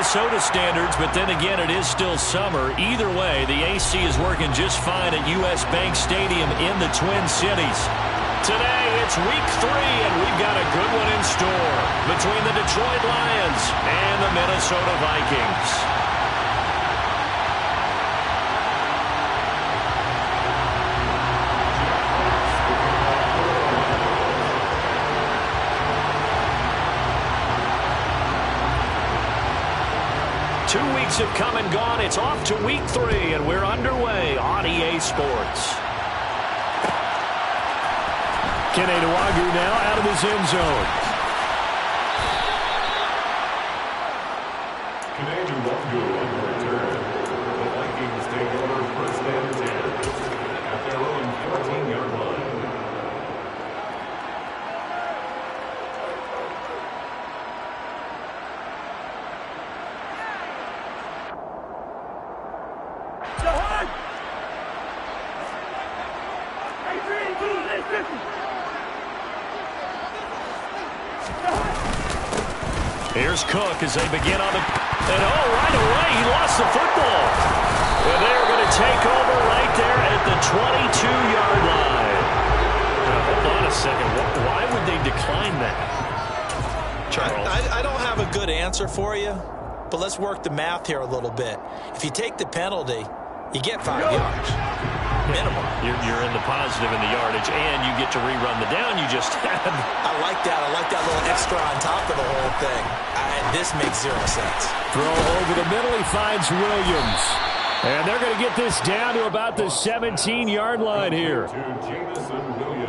Minnesota standards, but then again, it is still summer. Either way, the AC is working just fine at U.S. Bank Stadium in the Twin Cities. Today, it's week 3, and we've got a good one in store between the Detroit Lions and the Minnesota Vikings. 2 weeks have come and gone. It's off to week 3, and we're underway on EA Sports. Kene Nwangwu now out of his end zone. Kene Nwangwu on the return. The Vikings take over first and 10 at their own 14-yard line. Here's Cook as they begin on the... And right away, he lost the football. And they're going to take over right there at the 22-yard line. Now, hold on a second. Why would they decline that? Charles? I don't have a good answer for you, but let's work the math here a little bit. If you take the penalty, you get 5 yards. Minimum. You're in the positive in the yardage, and you get to rerun the down you just had. I like that. I like that little extra on top of the whole thing. This makes 0 sense. Throw over the middle. He finds Williams. And they're going to get this down to about the 17-yard line here.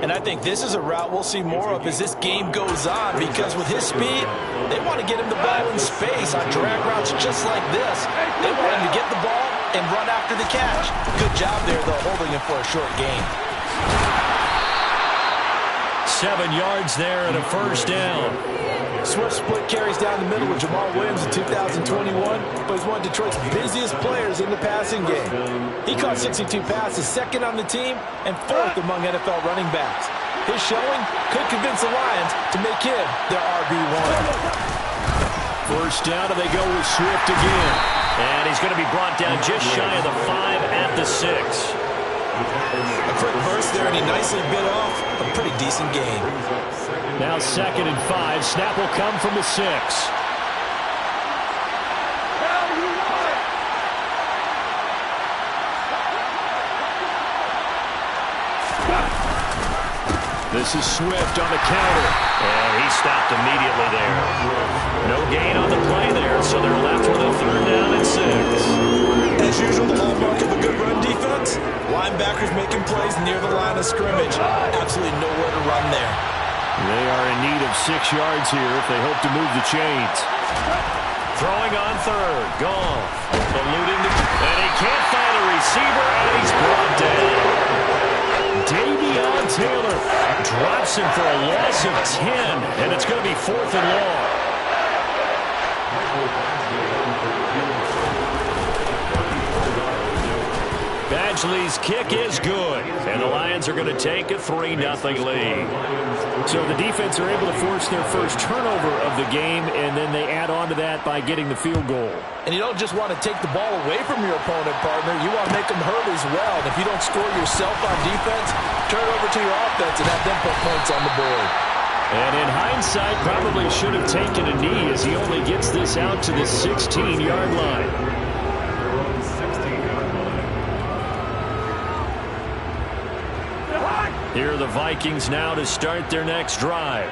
And I think this is a route we'll see more of as this game goes on, because with his speed, they want to get him the ball in space on drag routes just like this. They want him to get the ball and run after the catch. Good job there, though, holding him for a short gain. 7 yards there and a first down. Swift split carries down the middle with Jamal Williams in 2021, but he's one of Detroit's busiest players in the passing game. He caught 62 passes, second on the team, and 4th among NFL running backs. His showing could convince the Lions to make him their RB1. First down, and they go with Swift again. And he's going to be brought down just shy of the 5 at the 6. A quick burst there, and he nicely bit off a pretty decent gain. Now 2nd and 5. Snap will come from the 6. This is Swift on the counter. And he stopped immediately there. No gain on the play there, so they're left with a 3rd down and 6. As usual, the hallmark of a good run defense, linebackers making plays near the line of scrimmage. Absolutely nowhere to run there. They are in need of 6 yards here if they hope to move the chains. Throwing on 3rd. Goff. Eluding the... And he can't find a receiver, and he's brought down. Davion Taylor drops him for a loss of 10, and it's going to be 4th and long. Badgley's kick is good, and the Lions are going to take a 3-0 lead. So the defense are able to force their first turnover of the game, and then they add on to that by getting the field goal. And you don't just want to take the ball away from your opponent, partner. You want to make them hurt as well. And if you don't score yourself on defense, turn it over to your offense and have them put points on the board. And in hindsight, probably should have taken a knee as he only gets this out to the 16-yard line. Here are the Vikings now to start their next drive.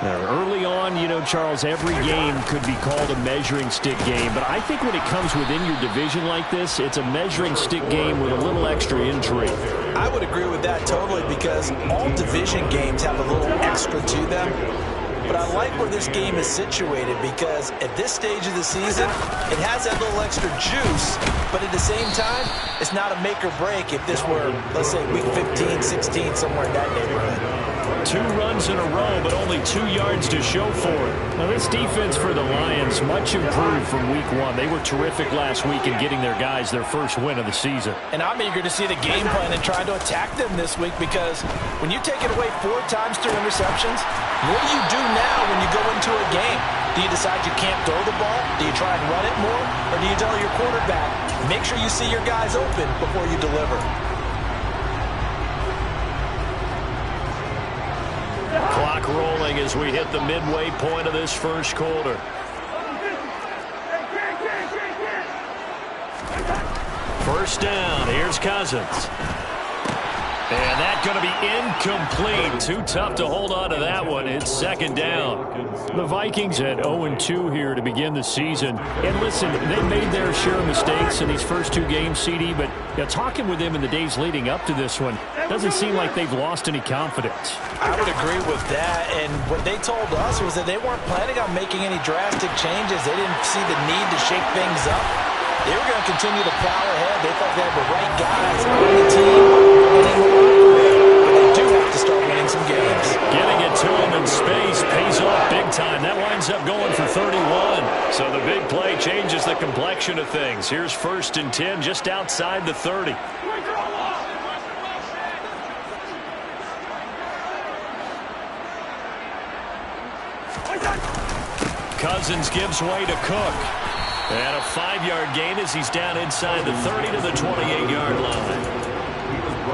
Now, early on, you know, Charles, every game could be called a measuring stick game. But I think when it comes within your division like this, it's a measuring stick game with a little extra intrigue. I would agree with that totally, because all division games have a little extra to them. But I like where this game is situated, because at this stage of the season, it has that little extra juice, but at the same time, it's not a make or break if this were, let's say, week 15, 16, somewhere in that neighborhood. 2 runs in a row, but only 2 yards to show for it. Now, this defense for the Lions, much improved from week 1. They were terrific last week in getting their guys their first win of the season. And I'm eager to see the game plan and try to attack them this week, because when you take it away 4 times through interceptions, what do you do now when you go into a game? Do you decide you can't throw the ball? Do you try and run it more? Or do you tell your quarterback, make sure you see your guys open before you deliver? Clock rolling as we hit the midway point of this first quarter. First down, here's Cousins. And that's going to be incomplete. Too tough to hold on to that one. It's second down. The Vikings at 0-2 here to begin the season. And listen, they made their share of mistakes in these first two games, CD, but talking with them in the days leading up to this one, doesn't seem like they've lost any confidence. I would agree with that. And what they told us was that they weren't planning on making any drastic changes. They didn't see the need to shake things up. They were going to continue to plow ahead. They thought they had the right guys on the team. But they do have to start winning some games. Getting it to him in space pays off big time. That winds up going for 31. So the big play changes the complexion of things. Here's 1st and 10 just outside the 30. Cousins gives way to Cook. And a 5-yard gain as he's down inside the 30 to the 28-yard line.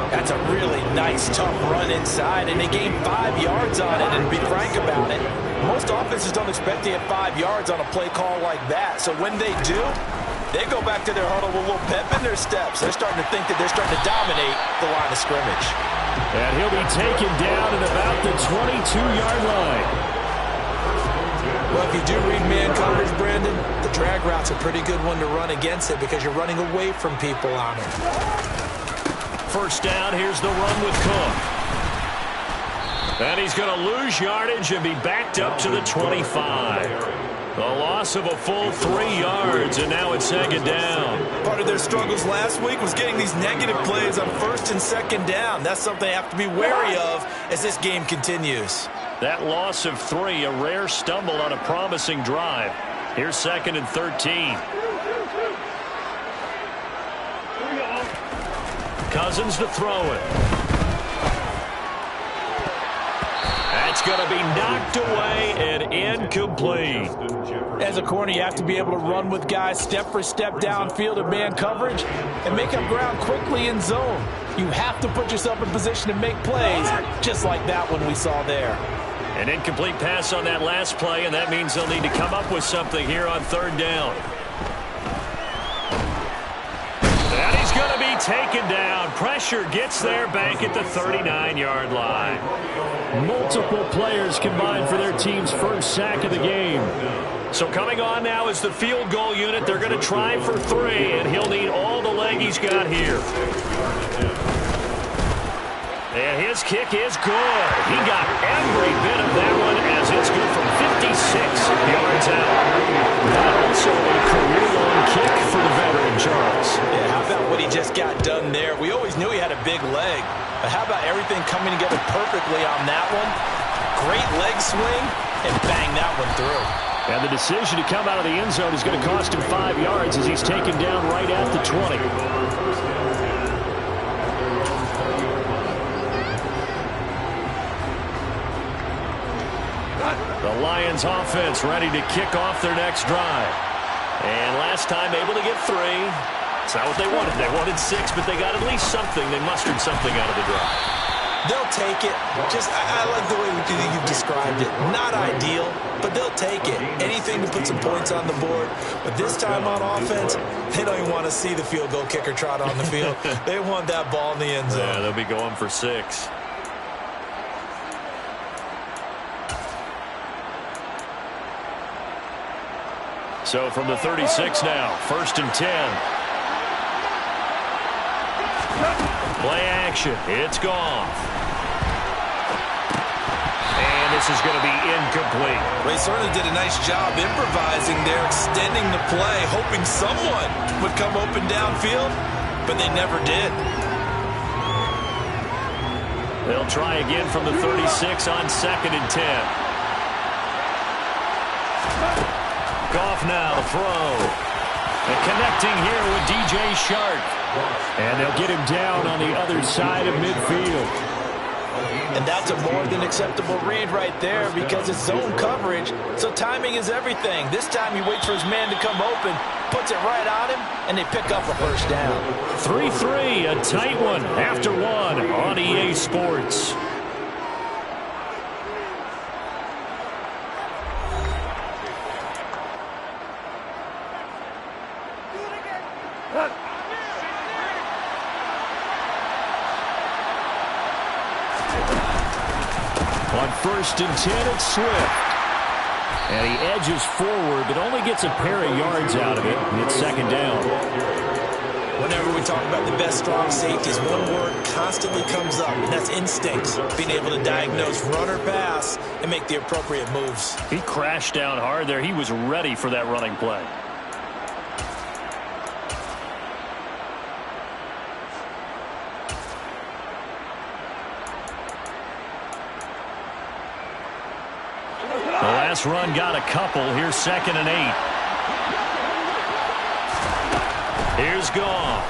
That's a really nice, tough run inside, and they gained 5 yards on it. And to be frank about it, most offenses don't expect to get 5 yards on a play call like that. So when they do, they go back to their huddle with a little pep in their steps. They're starting to think that they're starting to dominate the line of scrimmage. And he'll be taken down at about the 22-yard line. Well, if you do read man coverage, Brandon, the drag route's a pretty good one to run against it because you're running away from people on it. First down, here's the run with Cook. And he's going to lose yardage and be backed up to the 25. The loss of a full 3 yards, and now it's second down. Part of their struggles last week was getting these negative plays on 1st and 2nd down. That's something they have to be wary of as this game continues. That loss of 3, a rare stumble on a promising drive. Here's 2nd and 13. Cousins to throw it. That's going to be knocked away and incomplete. As a corner, you have to be able to run with guys step for step downfield in man coverage and make up ground quickly in zone. You have to put yourself in position to make plays, just like that one we saw there. An incomplete pass on that last play, and that means they'll need to come up with something here on 3rd down. And he's going to be taken down. Pressure gets there back at the 39-yard line. Multiple players combined for their team's first sack of the game. So coming on now is the field goal unit. They're going to try for 3, and he'll need all the leg he's got here. And his kick is good. He got every bit of that one as it's good from 56 yards out. That also a career-long kick for the veteran, Charles. Yeah, how about what he just got done there? We always knew he had a big leg. But how about everything coming together perfectly on that one? Great leg swing, and bang that one through. And the decision to come out of the end zone is going to cost him 5 yards as he's taken down right at the 20. The Lions offense ready to kick off their next drive. And last time able to get 3. It's not what they wanted. They wanted 6, but they got at least something. They mustered something out of the drive. They'll take it. I like the way you've described it. Not ideal, but they'll take it. Anything to put some points on the board. But this time on offense, they don't even want to see the field goal kicker trot on the field. They want that ball in the end zone. Yeah, they'll be going for 6. So from the 36 now, 1st and 10. Play action. It's gone. And this is going to be incomplete. Well, he certainly did a nice job improvising there, extending the play, hoping someone would come open downfield, but they never did. They'll try again from the 36 on 2nd and 10. Goff now to throw. And connecting here with DJ Shark. And they'll get him down on the other side of midfield. And that's a more than acceptable read right there because it's zone coverage, so timing is everything. This time he waits for his man to come open, puts it right on him, and they pick up a first down. 3-3, a tight one after one on EA Sports. On 1st and 10, it's Swift. And he edges forward, but only gets a pair of yards out of it, and it's 2nd down. Whenever we talk about the best strong safeties, one word constantly comes up, and that's instincts. Being able to diagnose run or pass and make the appropriate moves. He crashed down hard there. He was ready for that running play. The last run got a couple. Here's 2nd and 8. Here's Goff.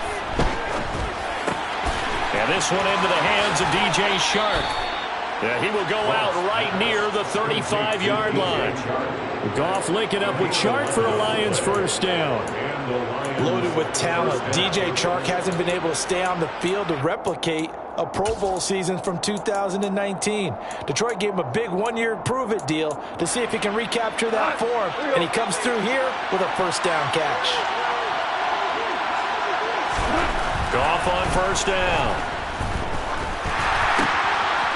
And this one into the hands of DJ Chark. Yeah, he will go out right near the 35-yard line. Goff linking up with Chark for a Lions first down. Loaded with talent. DJ Chark hasn't been able to stay on the field to replicate a Pro Bowl season from 2019. Detroit gave him a big one-year prove-it deal to see if he can recapture that form, and he comes through here with a first down catch. Goff on first down.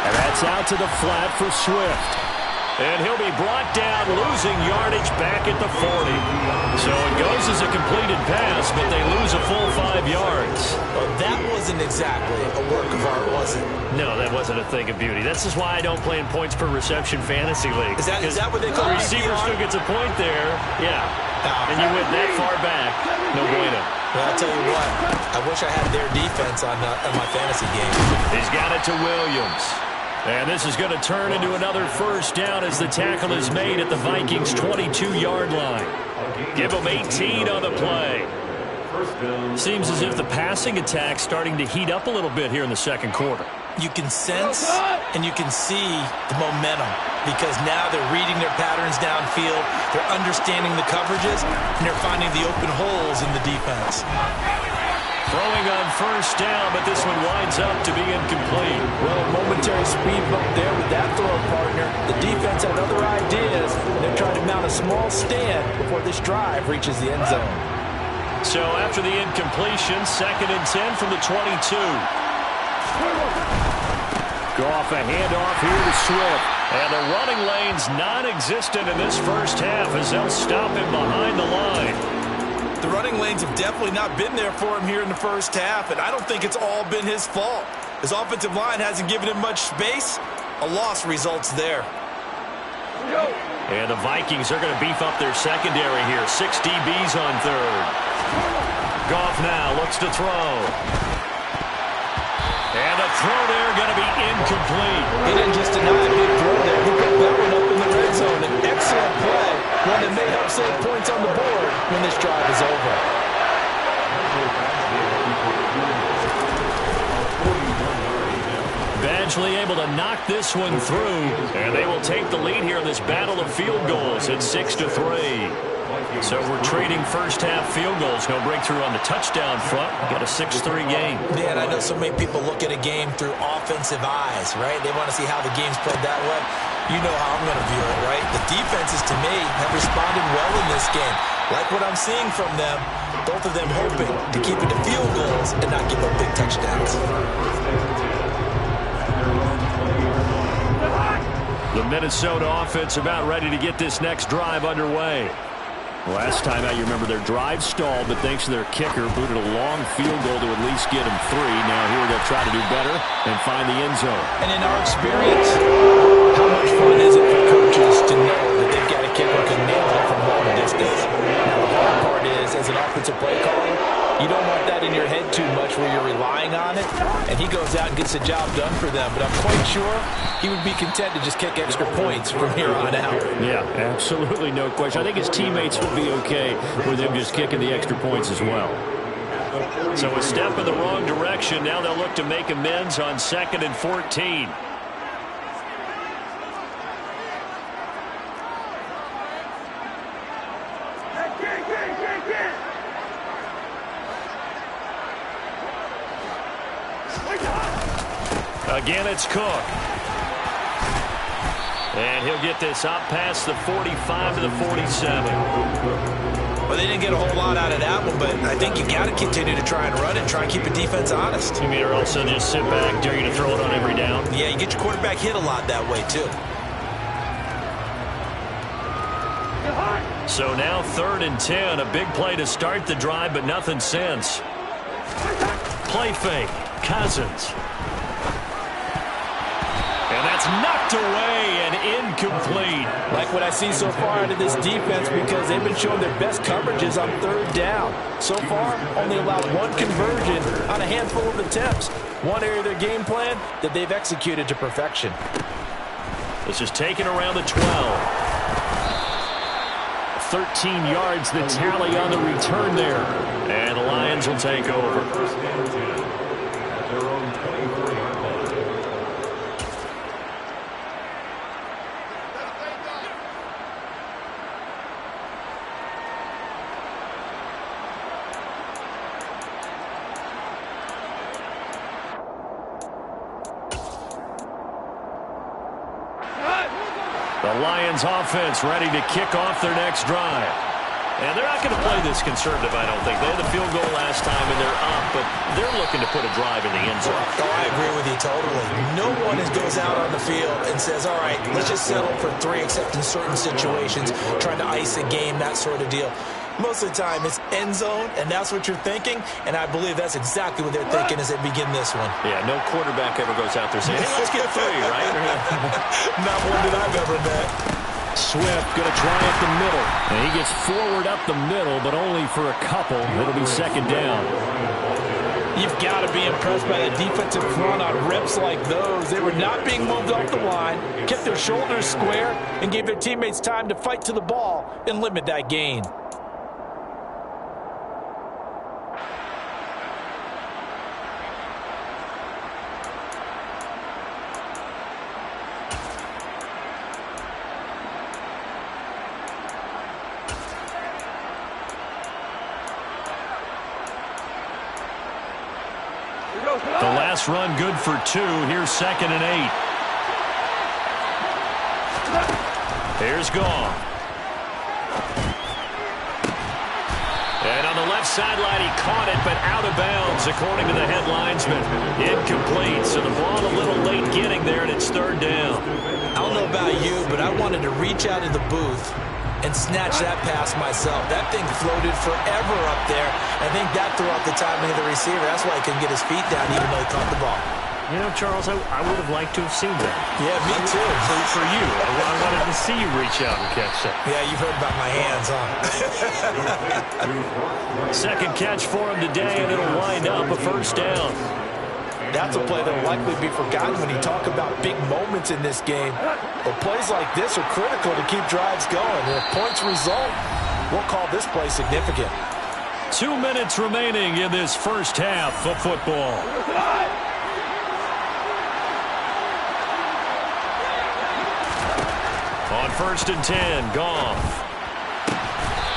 And that's out to the flat for Swift. And he'll be brought down, losing yardage back at the 40. So it goes as a completed pass, but they lose a full 5 yards. Well, that wasn't exactly a work of art, was it? No, that wasn't a thing of beauty. This is why I don't play in points per reception fantasy league. Is that what they call the receiver still gets a point there? Yeah. And you went that far back. No bueno. Well, I'll tell you what. I wish I had their defense on my fantasy game. He's got it to Williams. And this is going to turn into another first down as the tackle is made at the Vikings' 22-yard line. Give them 18 on the play. Seems as if the passing attack's starting to heat up a little bit here in the second quarter. You can sense and you can see the momentum because now they're reading their patterns downfield, they're understanding the coverages, and they're finding the open holes in the defense. Throwing on first down, but this one winds up to be incomplete. Well, momentary speed bump there with that throw partner. The defense had other ideas, and they're trying to mount a small stand before this drive reaches the end zone. So after the incompletion, 2nd and 10 from the 22. Goff a handoff here to Swift. And the running lane's non-existent in this first half as they'll stop him behind the line. The running lanes have definitely not been there for him here in the first half, and I don't think it's all been his fault. His offensive line hasn't given him much space. A loss results there. And the Vikings are going to beef up their secondary here. 6 DBs on 3rd. Goff now looks to throw. And a throw there going to be incomplete. He didn't just deny a big throw there. He put that one up in the red zone. An excellent play. One that may help save points on the board when this drive is over. Badgley able to knock this one through. And they will take the lead here in this battle of field goals at 6-3. So we're trading first half field goals. No breakthrough on the touchdown front. We've got a 6-3 game. Man, I know so many people look at a game through offensive eyes, right? They want to see how the game's played that way. You know how I'm going to view it, right? The defenses, to me, have responded well in this game. Like what I'm seeing from them, both of them hoping to keep it to field goals and not give up big touchdowns. The Minnesota offense about ready to get this next drive underway. Last time out, you remember their drive stalled, but thanks to their kicker, booted a long field goal to at least get them 3. Now here they'll try to do better and find the end zone. And in our experience, how much fun is it for coaches to know that they've got a kicker who can nail it from long distance? Now, the hard part is, as an offensive play caller, you don't want that in your head too much where you're relying on it, and he goes out and gets the job done for them. But I'm quite sure he would be content to just kick extra points from here on out. Yeah, absolutely no question. I think his teammates would be okay with him just kicking the extra points as well. So a step in the wrong direction. Now they'll look to make amends on 2nd and 14. Again, it's Cook. And he'll get this up past the 45 to the 47. Well, they didn't get a whole lot out of that one, but I think you got to continue to try and run it, try and keep the defense honest. You mean, or also just sit back, dare you to throw it on every down? Yeah, you get your quarterback hit a lot that way, too. So now 3rd and 10, a big play to start the drive, but nothing since. Play fake, Cousins. And that's knocked away and incomplete. Like what I see so far out of this defense, because they've been showing their best coverages on 3rd down. So far, only allowed 1 conversion on a handful of attempts. One area of their game plan that they've executed to perfection. This is taken around the 12. 13 yards, the tally on the return there. And the Lions will take over. First and 10 at their own 24-yard line. The Lions offense ready to kick off their next drive. And they're not going to play this conservative, I don't think. They had the field goal last time, and they're up, but they're looking to put a drive in the end zone. Oh, I agree with you totally. No one goes out on the field and says, all right, let's just settle for 3, except in certain situations, trying to ice a game, that sort of deal. Most of the time, it's end zone, and that's what you're thinking, and I believe that's exactly what they're thinking as they begin this one. Yeah, no quarterback ever goes out there saying, hey, let's get 3, right? Not one that I've ever met. Swift going to try up the middle. And he gets forward up the middle, but only for a couple. It'll be 2nd down. You've got to be impressed by the defensive front on reps like those. They were not being moved off the line, kept their shoulders square, and gave their teammates time to fight to the ball and limit that gain. The last run good for 2. Here's 2nd and 8. Here's Goff. And on the left sideline, he caught it, but out of bounds, according to the head linesman. Incomplete, so the ball a little late getting there, and it's 3rd down. I don't know about you, but I wanted to reach out of the booth and snatch that pass myself. That thing floated forever up there. I think that threw off the timing of the receiver. That's why he couldn't get his feet down even though he caught the ball. You know, Charles, I would have liked to have seen that. Yeah, me too. For you. I wanted to see you reach out and catch that. Yeah, you've heard about my hands, huh? 2nd catch for him today, and it'll wind up a 1st down. That's a play that will likely be forgotten when you talk about big moments in this game. But plays like this are critical to keep drives going. And if points result, we'll call this play significant. 2 minutes remaining in this first half of football. On 1st and 10, Goff.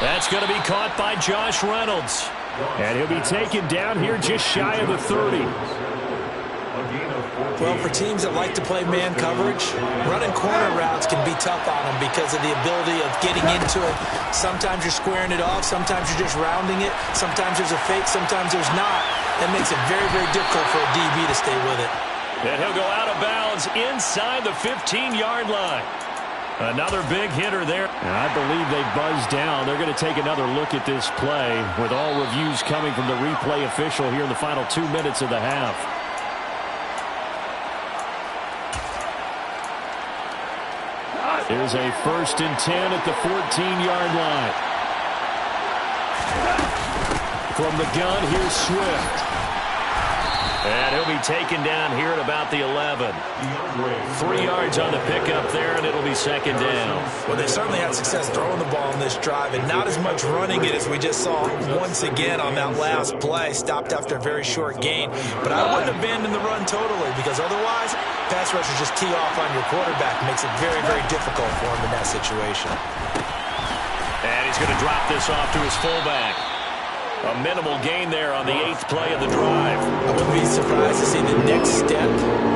That's going to be caught by Josh Reynolds. And he'll be taken down here just shy of the 30. Well, for teams that like to play man coverage, running corner routes can be tough on them because of the ability of getting into it. Sometimes you're squaring it off. Sometimes you're just rounding it. Sometimes there's a fake. Sometimes there's not. That makes it very, very difficult for a DB to stay with it. And he'll go out of bounds inside the 15-yard line. Another big hitter there. And I believe they buzzed down. They're going to take another look at this play with all reviews coming from the replay official here in the final 2 minutes of the half. Here's a 1st and 10 at the 14-yard line. From the gun, here's Swift. And he'll be taken down here at about the 11. 3 yards on the pickup there, and it'll be 2nd down. Well, they certainly had success throwing the ball on this drive, and not as much running it as we just saw once again on that last play. Stopped after a very short gain. But I wouldn't abandon the run totally, because otherwise, pass rushers just tee off on your quarterback. It makes it very, very difficult for him in that situation. And he's going to drop this off to his fullback. A minimal gain there on the 8th play of the drive. I wouldn't be surprised to see the next step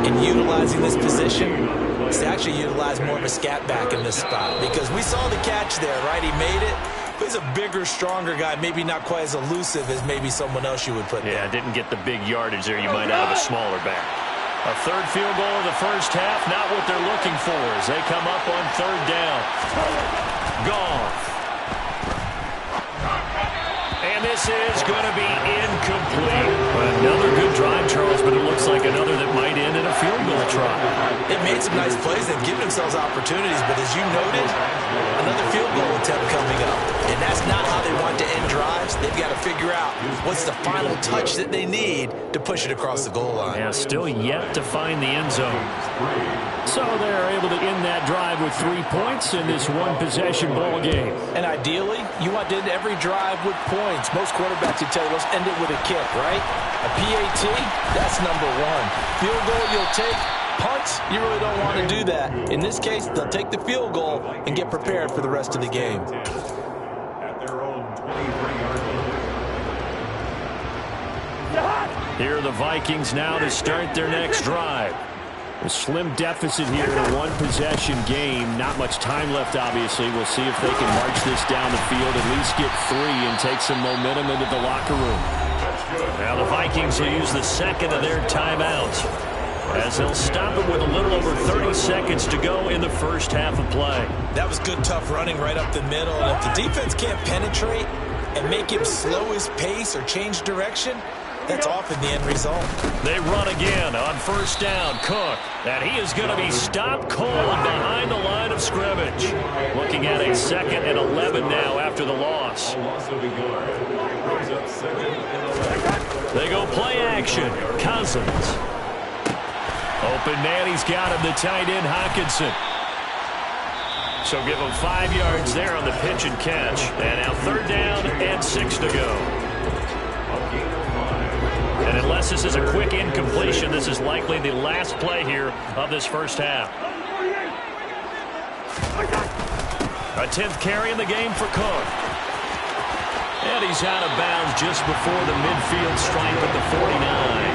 in utilizing this position is to actually utilize more of a scat back in this spot, because we saw the catch there, right? He made it. But he's a bigger, stronger guy, maybe not quite as elusive as maybe someone else you would put there. Yeah, didn't get the big yardage there. You might have a smaller back. A third field goal of the first half, not what they're looking for as they come up on 3rd down. Goff. And this is going to be incomplete. Another good drive, Charles, but it looks like another that might end in a field goal try. They've made some nice plays. They've given themselves opportunities, but as you noted, another field goal attempt coming up. And that's not how they want to end drives. They've got to figure out what's the final touch that they need to push it across the goal line. Yeah, still yet to find the end zone. So they're able to end that drive with 3 points in this one-possession ball game. And ideally, you want to end every drive with points. Most quarterbacks would tell you, let's end it with a kick, right? A PAT, that's number 1. Field goal you'll take. Punts, you really don't want to do that. In this case, they'll take the field goal and get prepared for the rest of the game. At their own 23-yard line. Here are the Vikings now to start their next drive. A slim deficit here in a one-possession game. Not much time left, obviously. We'll see if they can march this down the field, at least get 3 and take some momentum into the locker room. Now the Vikings will use the second of their timeouts as they'll stop it with a little over 30 seconds to go in the first half of play. That was good, tough running right up the middle. And if the defense can't penetrate and make him slow his pace or change direction, that's often the end result. They run again on 1st down. Cook. And he is going to be stopped cold behind the line of scrimmage. Looking at a 2nd and 11 now after the loss. They go play action. Cousins. Open man, he's got him, the tight end, Hockenson. So give him 5 yards there on the pitch and catch. And now 3rd down and 6 to go. And unless this is a quick incompletion, this is likely the last play here of this first half. A 10th carry in the game for Cook. And he's out of bounds just before the midfield stripe at the 49.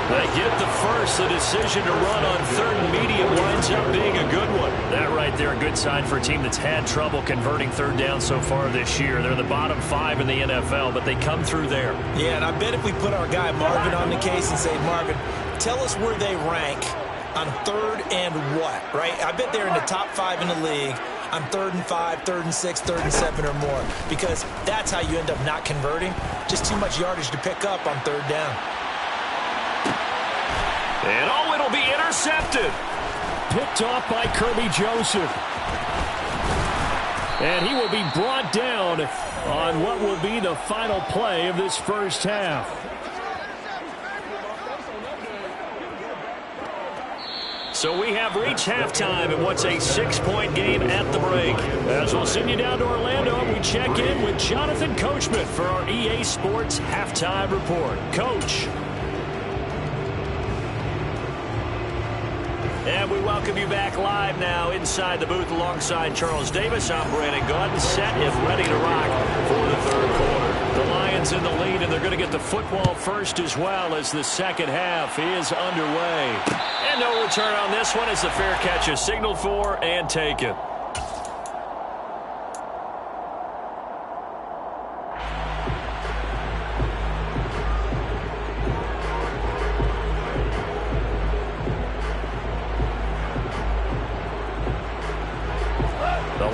They get the first. The decision to run on 3rd and medium winds up being a good one. That right there, a good sign for a team that's had trouble converting 3rd down so far this year. They're the bottom 5 in the NFL, but they come through there. Yeah, and I bet if we put our guy Marvin on the case and say, Marvin, tell us where they rank on 3rd and what, right? I bet they're in the top 5 in the league on 3rd and 5, 3rd and 6, 3rd and 7 or more, because that's how you end up not converting. Just too much yardage to pick up on 3rd down. And oh, it'll be intercepted. Picked off by Kirby Joseph. And he will be brought down on what will be the final play of this first half. So we have reached halftime in what's a 6-point game at the break. As we'll send you down to Orlando, we check in with Jonathan Coachman for our EA Sports Halftime Report. Coach. And we welcome you back live now inside the booth alongside Charles Davis. I'm Brandon Gaudin, set and ready to rock for the 3rd quarter. The Lions in the lead, and they're going to get the football first as well as the second half is underway. And no return on this one as the fair catch is signaled for and taken.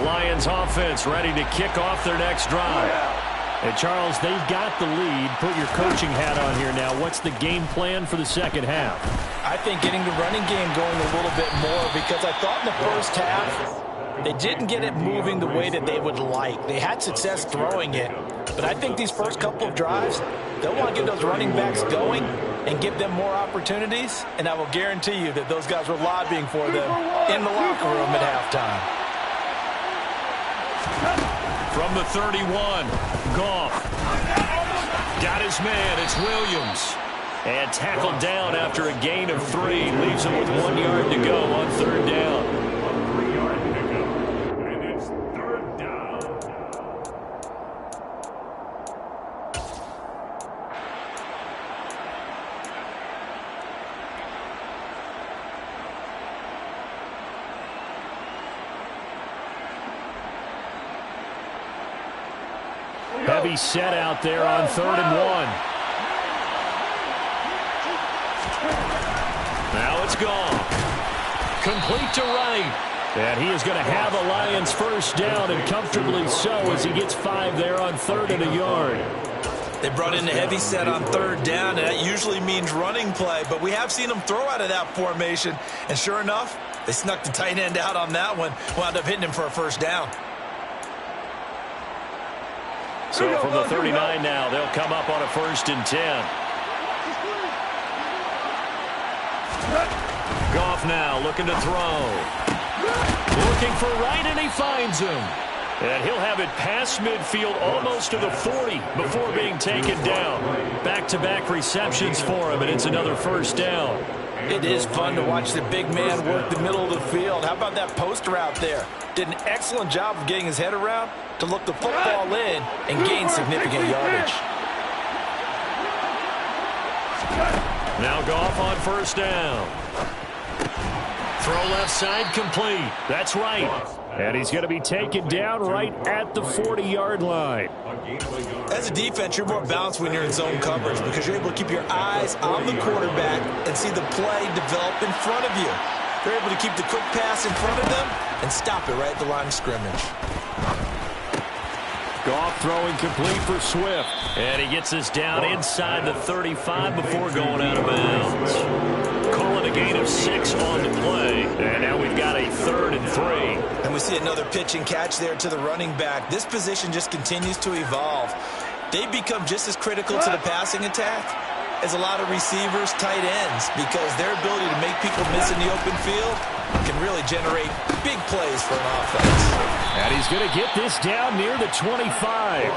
Lions offense ready to kick off their next drive. And Charles, they've got the lead. Put your coaching hat on here now. What's the game plan for the second half? I think getting the running game going a little bit more, because I thought in the first half they didn't get it moving the way that they would like. They had success throwing it, but I think these first couple of drives, they'll want to get those running backs going and give them more opportunities, and I will guarantee you that those guys were lobbying for them in the locker room at halftime. From the 31, Goff. Got his man, it's Williams. And tackled down after a gain of 3. Leaves him with 1 yard to go on 3rd down. 3-yard pickup. And it's 3rd down. Heavy set out there on 3rd and 1. Now it's gone. Complete to right. And he is going to have a Lions first down, and comfortably so, as he gets 5 there on 3rd and a yard. They brought in the heavy set on 3rd down, and that usually means running play, but we have seen them throw out of that formation, and sure enough, they snuck the tight end out on that one, wound up hitting him for a first down. So from the 39 now, they'll come up on a 1st and 10. Goff now looking to throw. Looking for right, and he finds him. And he'll have it past midfield almost to the 40 before being taken down. Back-to-back receptions for him, and it's another first down. It is fun to watch the big man work the middle of the field. How about that post route there? Did an excellent job of getting his head around to look the football in and gain significant yardage. Now Goff on first down. Throw left side complete. That's right. And he's going to be taken down right at the 40-yard line. As a defense, you're more balanced when you're in zone coverage because you're able to keep your eyes on the quarterback and see the play develop in front of you. They're able to keep the quick pass in front of them and stop it right at the line of scrimmage. Goff throwing complete for Swift. And he gets this down inside the 35 before going out of bounds. Calling a gain of 6 on the play. And now we've got a 3rd and 3. And we see another pitch and catch there to the running back. This position just continues to evolve. They become just as critical to the passing attack as a lot of receivers, tight ends, because their ability to make people miss in the open field can really generate big plays for an offense. And he's going to get this down near the 25.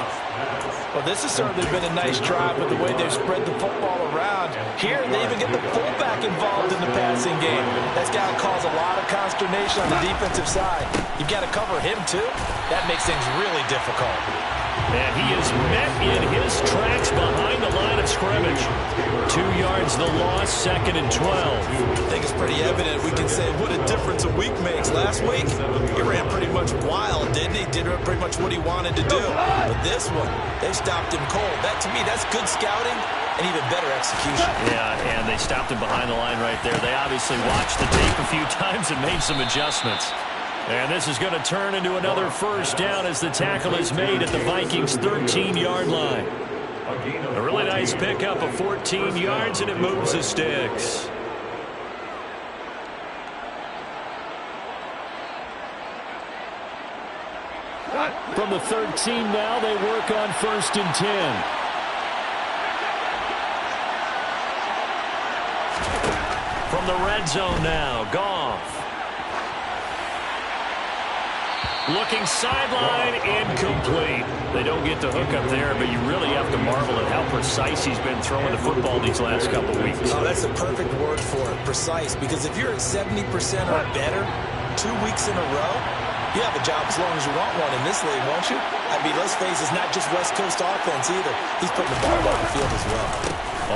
Well, this has certainly been a nice drive with the way they've spread the football around. Here, they even get the fullback involved in the passing game. That's got to cause a lot of consternation on the defensive side. You've got to cover him, too. That makes things really difficult. And he is met in his tracks behind the line of scrimmage. 2 yards the loss, 2nd and 12. I think it's pretty evident. We can say what a difference a week makes. Last week, he ran pretty much wild, didn't he? Did pretty much what he wanted to do. But this one, they stopped him cold. That, to me, that's good scouting and even better execution. Yeah, and they stopped him behind the line right there. They obviously watched the tape a few times and made some adjustments. And this is going to turn into another first down as the tackle is made at the Vikings' 13-yard line. A really nice pickup of 14 yards, and it moves the sticks. From the 13 now, they work on 1st and 10. From the red zone now, Goff. Looking sideline, incomplete. They don't get the hook up there, but you really have to marvel at how precise he's been throwing the football these last couple weeks. Oh, that's the perfect word for it, precise, because if you're at 70% or better 2 weeks in a row, you have a job as long as you want one in this league, won't you? I mean, let's face it, it's not just West Coast offense either. He's putting the ball on the field as well.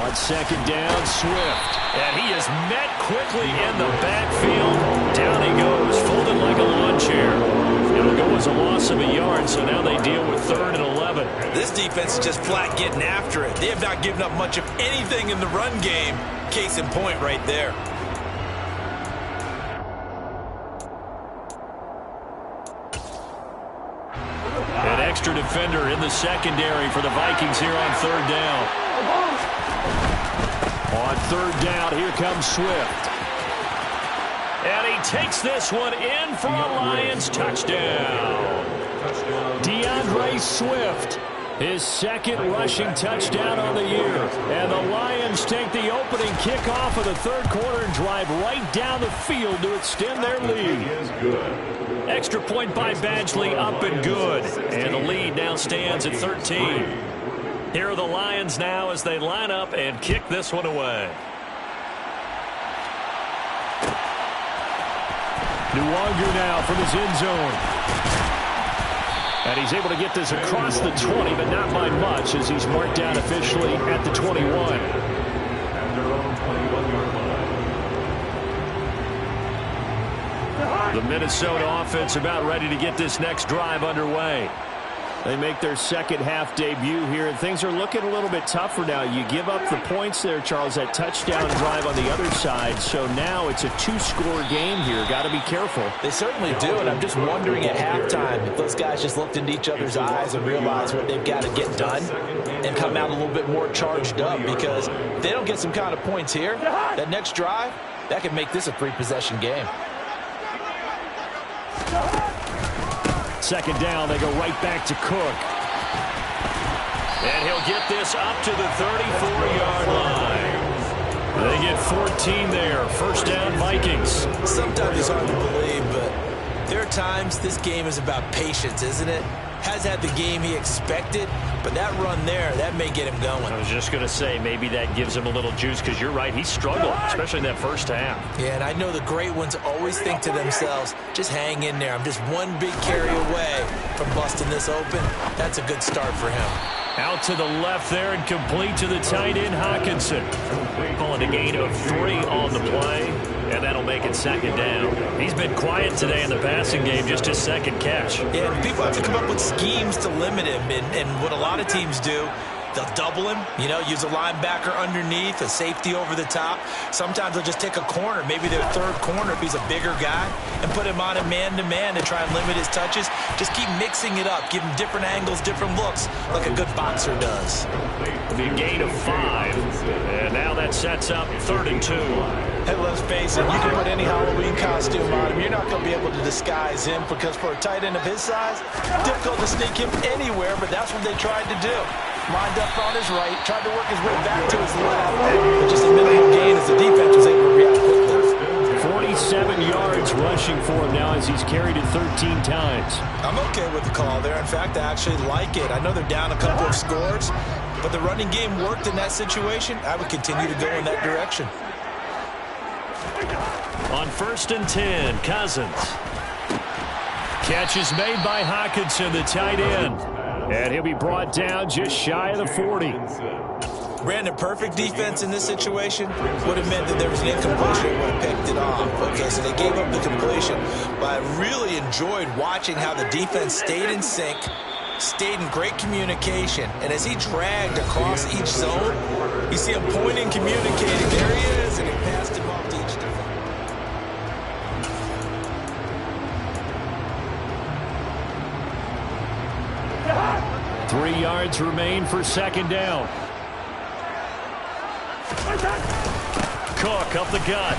On 2nd down, Swift. And he is met quickly in the backfield. Down he goes, folded like a lawn chair. It'll go as a loss of a yard, so now they deal with 3rd and 11. This defense is just flat getting after it. They have not given up much of anything in the run game. Case in point right there. An extra defender in the secondary for the Vikings here on 3rd down. On 3rd down, here comes Swift. And he takes this one in for a Lions touchdown. DeAndre Swift, his 2nd rushing touchdown on the year. And the Lions take the opening kickoff of the 3rd quarter and drive right down the field to extend their lead. Extra point by Badgley, up and good. And the lead now stands at 13. Here are the Lions now as they line up and kick this one away. Nwangu now from his end zone. And he's able to get this across the 20, but not by much as he's marked down officially at the 21. The Minnesota offense about ready to get this next drive underway. They make their second half debut here, and things are looking a little bit tougher now. You give up the points there, Charles, that touchdown drive on the other side. So now it's a 2-score game here. Got to be careful. They certainly do, and I'm just wondering at halftime if those guys just looked into each other's eyes and realized what they've got to get done and come out a little bit more charged up, because if they don't get some kind of points here, that next drive, that could make this a 3-possession game. Second down, they go right back to Cook. And he'll get this up to the 34-yard line. They get 14 there. First down, Vikings. Sometimes it's hard to believe, but there are times this game is about patience, isn't it? Has had the game he expected, but that run there, that may get him going. I was just going to say, maybe that gives him a little juice, because you're right, he struggled, especially in that first half. Yeah, and I know the great ones always think to themselves, just hang in there. I'm just one big carry away from busting this open. That's a good start for him. Out to the left there and complete to the tight end, Hockenson. Calling a gain of 3 on the play, and that'll make it second down. He's been quiet today in the passing game, just his second catch. Yeah, people have to come up with schemes to limit him, and what a lot of teams do, they'll double him, use a linebacker underneath, a safety over the top. Sometimes they'll just take a corner, maybe their third corner if he's a bigger guy, and put him on a man-to-man to try and limit his touches. Just keep mixing it up, give him different angles, different looks, like a good boxer does. It'll be a gain of 5, and now that sets up 3rd and 2. Hey, let's face it, you can put any Halloween costume on him. You're not going to be able to disguise him, because for a tight end of his size, difficult to sneak him anywhere, but that's what they tried to do. Lined up on his right, tried to work his way back to his left, but just a minimal gain as the defense was able to react quickly. 47 yards rushing for him now as he's carried it 13 times. I'm okay with the call there. In fact, I actually like it. I know they're down a couple of scores, but the running game worked in that situation. I would continue to go in that direction. On 1st and 10, Cousins. Catch is made by Hockenson, the tight end. And he'll be brought down just shy of the 40. Brandon, perfect defense in this situation would have meant that there was an incompletion and would have picked it off. Okay, so they gave up the completion, but I really enjoyed watching how the defense stayed in sync, stayed in great communication, and as he dragged across each zone, you see him pointing, communicating. There he is, and he passed him off to each defense. 3 yards remain for second down. Cook up the gut.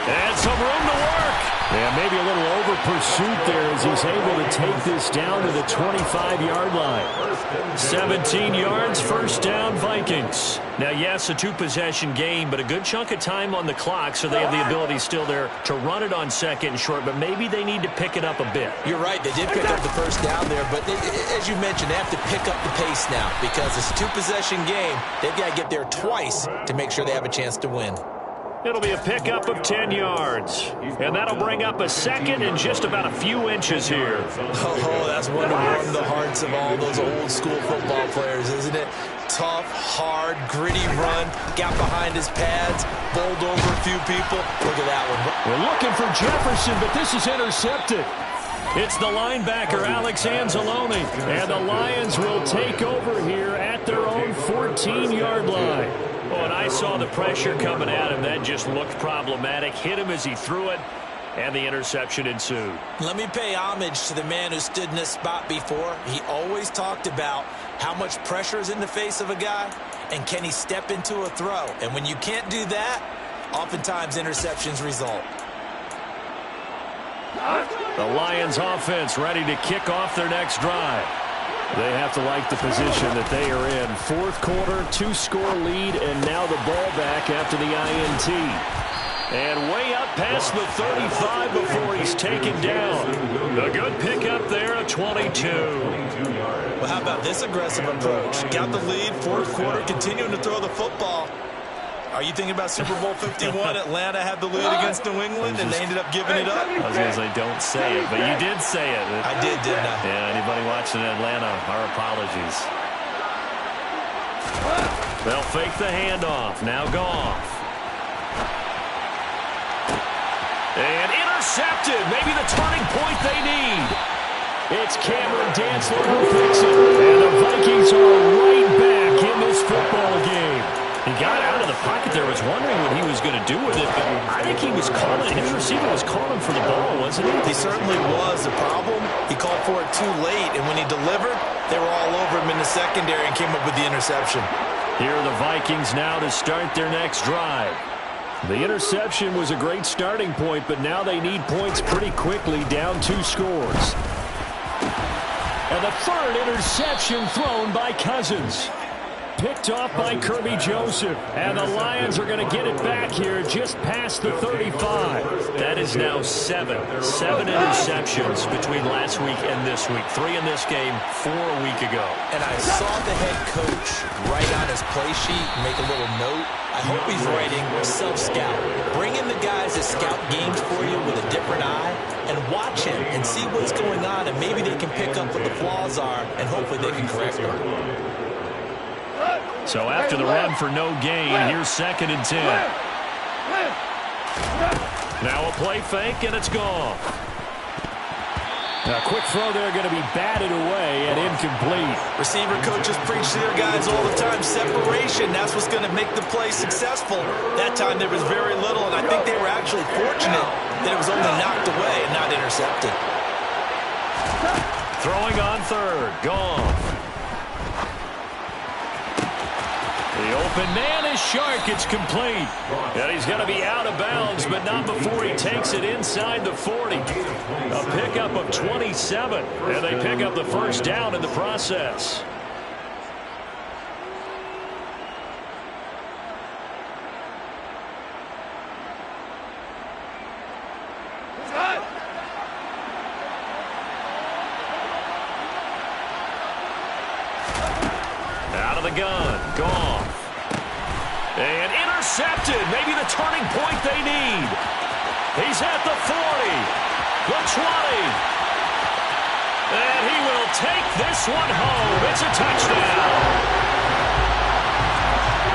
And some room to work. And maybe a little over pursuit there as he's able to take this down to the 25-yard line. 17 yards, first down, Vikings. Now, yes, a 2-possession game, but a good chunk of time on the clock, so they have the ability still there to run it on second and short, but maybe they need to pick it up a bit. You're right, they did pick up the first down there, but as you mentioned, they have to pick up the pace now because it's a 2-possession game. They've got to get there twice to make sure they have a chance to win. It'll be a pickup of 10 yards. And that'll bring up a second and just about a few inches here. Oh, that's one to warm the hearts of all those old school football players, isn't it? Tough, hard, gritty run, got behind his pads, bowled over a few people. Look at that one. We're looking for Jefferson, but this is intercepted. It's the linebacker, Alex Anzalone. And the Lions will take over here at their own 14-yard line. Oh, and I saw the pressure coming at him. That just looked problematic. Hit him as he threw it, and the interception ensued. Let me pay homage to the man who stood in this spot before. He always talked about how much pressure is in the face of a guy, and can he step into a throw. And when you can't do that, oftentimes interceptions result. The Lions offense ready to kick off their next drive. They have to like the position that they are in. Fourth quarter, 2-score lead, and now the ball back after the INT. And way up past the 35 before he's taken down. A good pickup there, a 22. Well, how about this aggressive approach? Got the lead, fourth quarter, continuing to throw the football. Are you thinking about Super Bowl 51? Atlanta had the lead against New England, and they ended up giving it up? I was going to say, don't say it, but you did say it. I did, didn't I? Yeah, anybody watching Atlanta, our apologies. They'll fake the handoff. Now Goff. And intercepted. Maybe the turning point they need. It's Cameron Dantzler who picks it. And the Vikings are right back in this football game. He got out of the pocket there. Was wondering what he was going to do with it, but I think he was calling. His receiver was calling for the ball, wasn't he? He certainly was. The problem, he called for it too late, and when he delivered, they were all over him in the secondary and came up with the interception. Here are the Vikings now to start their next drive. The interception was a great starting point, but now they need points pretty quickly, down 2 scores. And the third interception thrown by Cousins. Picked off by Kirby Joseph. And the Lions are going to get it back here just past the 35. That is now 7 interceptions between last week and this week. 3 in this game, 4 a week ago. And I saw the head coach write on his play sheet, make a little note. I hope he's writing self-scout. Bring in the guys that scout games for you with a different eye and watch him and see what's going on, and maybe they can pick up what the flaws are, and hopefully they can correct them. So after the run for no gain, here's 2nd and 10. Now a play fake, and it's gone. A quick throw there going to be batted away and incomplete. Receiver coaches preach to their guys all the time. Separation, that's what's going to make the play successful. That time there was very little, and I think they were actually fortunate that it was only knocked away and not intercepted. Throwing on 3rd, Goff. The open man is Shark. It's complete. And he's going to be out of bounds, but not before he takes it inside the 40. A pickup of 27, and they pick up the first down in the process. Out of the gun, Goff. And intercepted. Maybe the turning point they need. He's at the 40, the 20. And he will take this one home. It's a touchdown.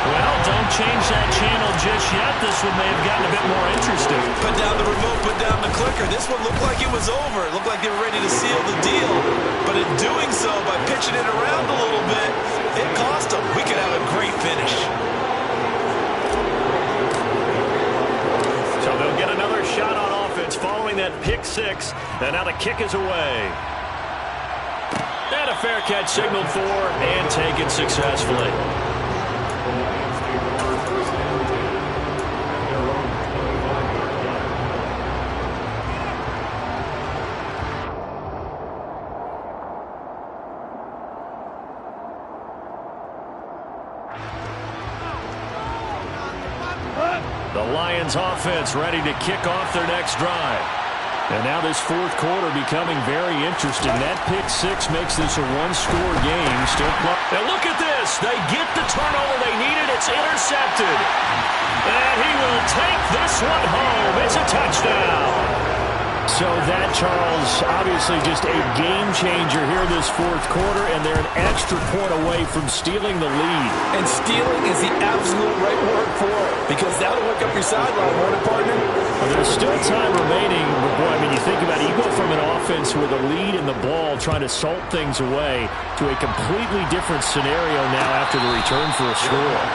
Well, don't change that channel just yet. This one may have gotten a bit more interesting. Put down the remote, put down the clicker. This one looked like it was over. It looked like they were ready to seal the deal. But in doing so, by pitching it around a little bit, it cost them. We could have a great finish. So they'll get another shot on offense following that pick 6. And now the kick is away. And a fair catch signaled for and taken successfully. The Lions offense ready to kick off their next drive. And now this 4th quarter becoming very interesting. That pick 6 makes this a 1-score game. Still now look at this. They get the turnover they needed. It's intercepted. And he will take this one home. It's a touchdown. So that, Charles, obviously just a game changer here this 4th quarter, and they're an extra point away from stealing the lead. And stealing is the absolute right word for it, because that'll hook up your sideline, won't it, partner? Well, there's still time remaining, but boy, I mean, you think about it, you go from an offense with a lead in the ball trying to salt things away to a completely different scenario now after the return for a score.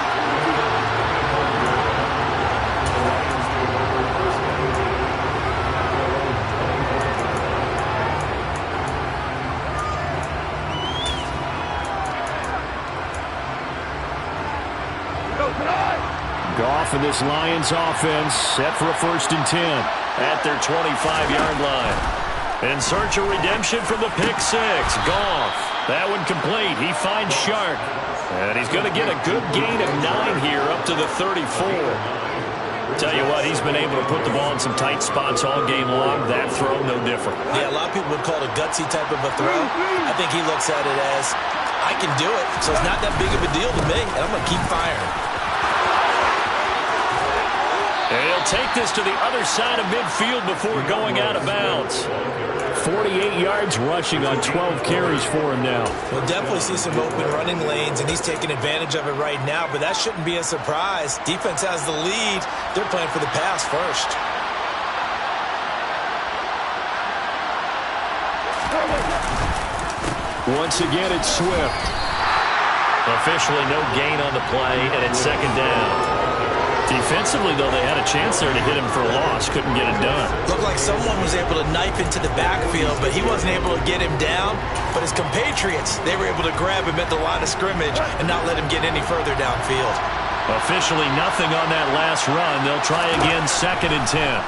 Goff and this Lions offense set for a 1st and 10 at their 25-yard line. In search of redemption from the pick 6. Goff. That one complete. He finds Shark. And he's going to get a good gain of 9 here up to the 34. Tell you what, he's been able to put the ball in some tight spots all game long. That throw, no different. Yeah, a lot of people would call it a gutsy type of a throw. I think he looks at it as, I can do it, so it's not that big of a deal to me, and I'm going to keep firing. And he'll take this to the other side of midfield before going out of bounds. 48 yards rushing on 12 carries for him now. We'll definitely see some open running lanes, and he's taking advantage of it right now, but that shouldn't be a surprise. Defense has the lead. They're playing for the pass first. Once again, it's Swift. Officially no gain on the play, and it's second down. Defensively, though, they had a chance there to hit him for a loss. Couldn't get it done. Looked like someone was able to knife into the backfield, but he wasn't able to get him down. But his compatriots, they were able to grab him at the line of scrimmage and not let him get any further downfield. Officially nothing on that last run. They'll try again, 2nd and 10.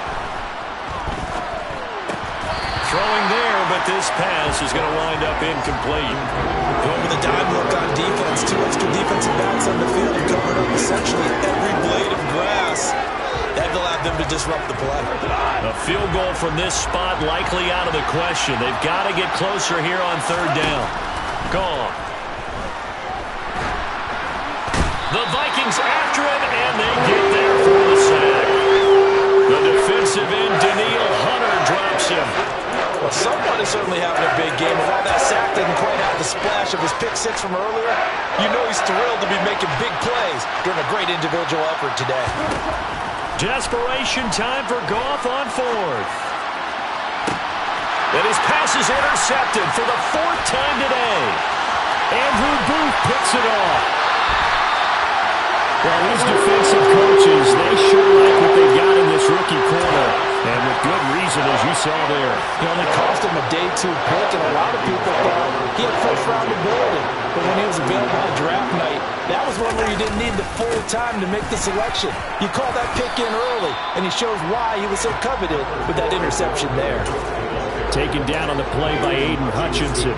Throwing there, but this pass is going to wind up incomplete. Going with a dime look on defense. 2 extra defensive backs on the field and covered up essentially every blade of grass. That allowed them to disrupt the play. A field goal from this spot likely out of the question. They've got to get closer here on 3rd down. Gone. The Vikings after him, and they get there for the sack. The defensive end, Danielle Hunter, drops him. Well, someone is certainly having a big game. While that sack didn't quite have the splash of his pick 6 from earlier, you know he's thrilled to be making big plays during a great individual effort today. Desperation time for Goff on 4th. And his pass is intercepted for the 4th time today. Andrew Booth picks it off. Well, these defensive coaches, they sure like what they've got in this rookie corner. And with good reason, as you saw there. It only cost him a day 2 pick, and a lot of people thought he had first-round ability. But when he was available on draft night, that was one where you didn't need the full time to make the selection. You call that pick in early, and he shows why he was so coveted with that interception there. Taken down on the play by Aiden Hutchinson.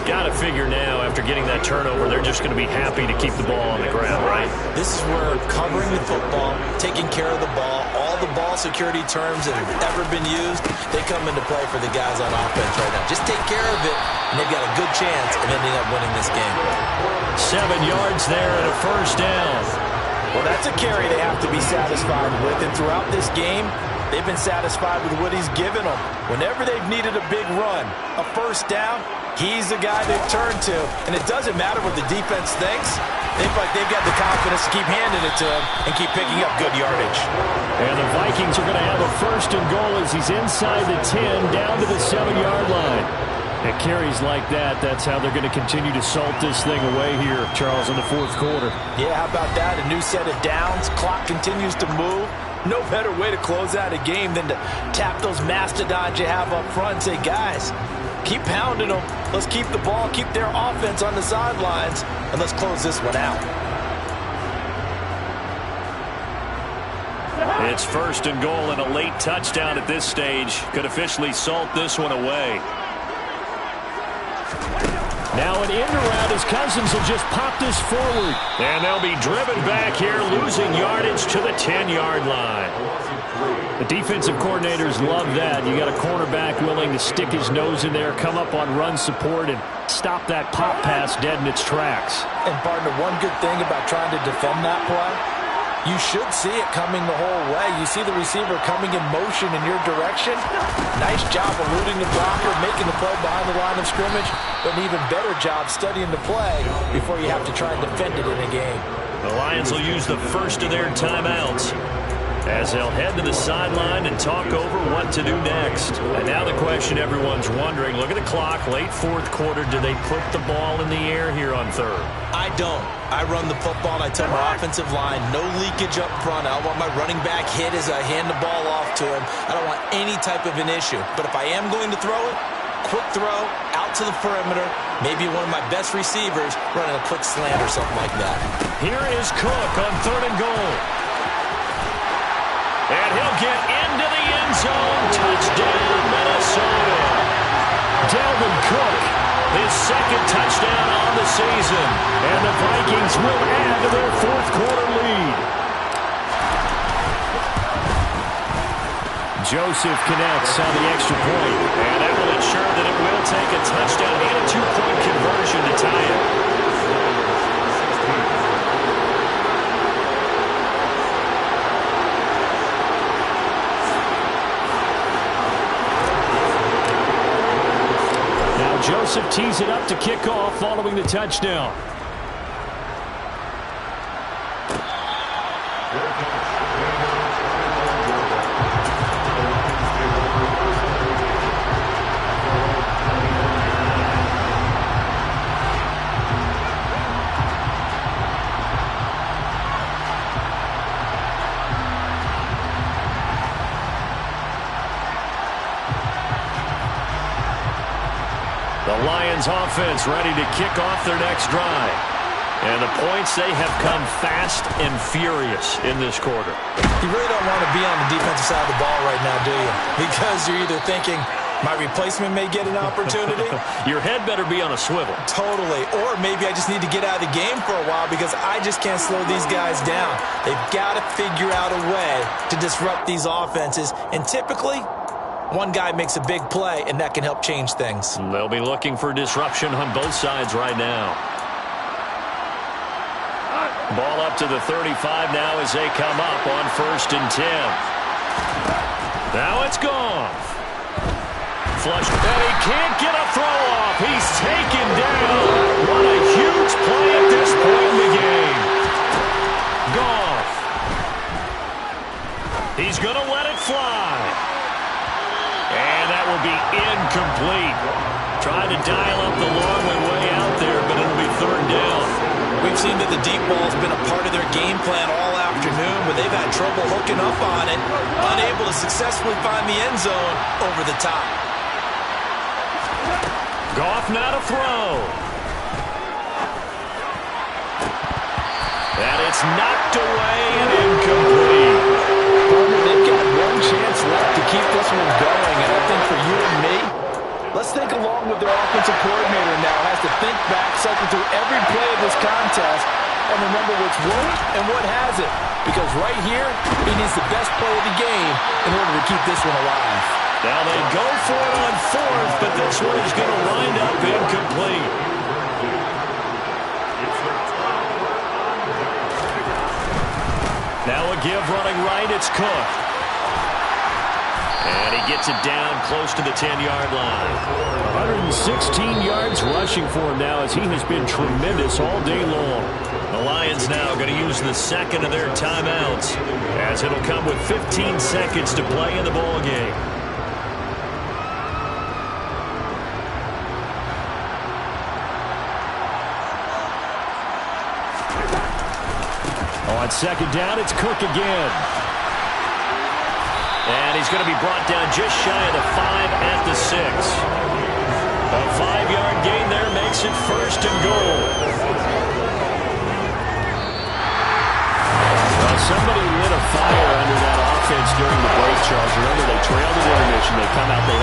Got to figure now, after getting that turnover, they're just going to be happy to keep the ball on the ground, right? This is where covering the football, taking care of the ball, all the ball security terms that have ever been used, they come into play for the guys on offense right now. Just take care of it, and they've got a good chance of ending up winning this game. 7 yards there and a 1st down. Well, that's a carry they have to be satisfied with, and throughout this game, they've been satisfied with what he's given them. Whenever they've needed a big run, a 1st down, he's the guy they've turned to. And it doesn't matter what the defense thinks. They feel like they've got the confidence to keep handing it to him and keep picking up good yardage. And the Vikings are going to have a 1st and goal as he's inside the 10, down to the 7-yard line. At carries like that, that's how they're going to continue to salt this thing away here, Charles, in the 4th quarter. Yeah, how about that? A new set of downs. Clock continues to move. No better way to close out a game than to tap those mastodons you have up front and say, guys, keep pounding them. Let's keep the ball, keep their offense on the sidelines, and let's close this one out. It's 1st and goal and a late touchdown at this stage. Could officially salt this one away. Now an end around as Cousins will just pop this forward. And they'll be driven back here, losing yardage to the 10-yard line. The defensive coordinators love that. You got a cornerback willing to stick his nose in there, come up on run support, and stop that pop pass dead in its tracks. And, partner, one good thing about trying to defend that play, you should see it coming the whole way. You see the receiver coming in motion in your direction. Nice job eluding the blocker, making the play behind the line of scrimmage, but an even better job studying the play before you have to try and defend it in a game. The Lions will use the first of their timeouts as they'll head to the sideline and talk over what to do next. And now the question everyone's wondering, look at the clock, late 4th quarter, do they put the ball in the air here on 3rd? I don't. I run the football, and I tell my offensive line, no leakage up front. I don't want my running back hit as I hand the ball off to him. I don't want any type of an issue. But if I am going to throw it, quick throw, out to the perimeter, maybe one of my best receivers running a quick slant or something like that. Here is Cook on 3rd and goal. And he'll get into the end zone. Touchdown, Minnesota. Dalvin Cook, his 2nd touchdown on the season. And the Vikings will add to their 4th quarter lead. Joseph connects on the extra point. And that will ensure that it will take a touchdown and a 2-point conversion to tie it. Joseph tees it up to kick off following the touchdown. The Lions offense ready to kick off their next drive. And the points, they have come fast and furious in this quarter. You really don't want to be on the defensive side of the ball right now, do you? Because you're either thinking, my replacement may get an opportunity. Your head better be on a swivel. Totally. Or maybe I just need to get out of the game for a while because I just can't slow these guys down. They've got to figure out a way to disrupt these offenses. And typically, one guy makes a big play, and that can help change things. They'll be looking for disruption on both sides right now. Ball up to the 35 now as they come up on 1st and 10. Now it's gone. Flushed, and he can't get a throw off. He's taken down. What a huge play at this point in the game. Goff. He's going to let it fly. And that will be incomplete. Tried to dial up the long way out there, but it'll be 3rd down. We've seen that the deep ball's been a part of their game plan all afternoon, but they've had trouble hooking up on it, unable to successfully find the end zone over the top. Goff now to throw. And it's knocked away and incomplete. They've got one chance left to keep this one going, and I think for you and me, let's think along with their offensive coordinator now. Has to think back, cycle through every play of this contest, and remember what's worked and what hasn't. Because right here, he needs the best play of the game in order to keep this one alive. Now they go for it on 4th, but this one is going to wind up incomplete. Now a give running right, it's Cook. And he gets it down close to the 10-yard line. 116 yards rushing for him now as he has been tremendous all day long. The Lions now going to use the 2nd of their timeouts as it'll come with 15 seconds to play in the ball game. On 2nd down, it's Cook again. And he's going to be brought down just shy of the 5 at the 6. A 5-yard gain there makes it 1st and goal. Well, somebody lit a fire under that offense during the break, Charles. Remember, they trailed at intermission. They come out, they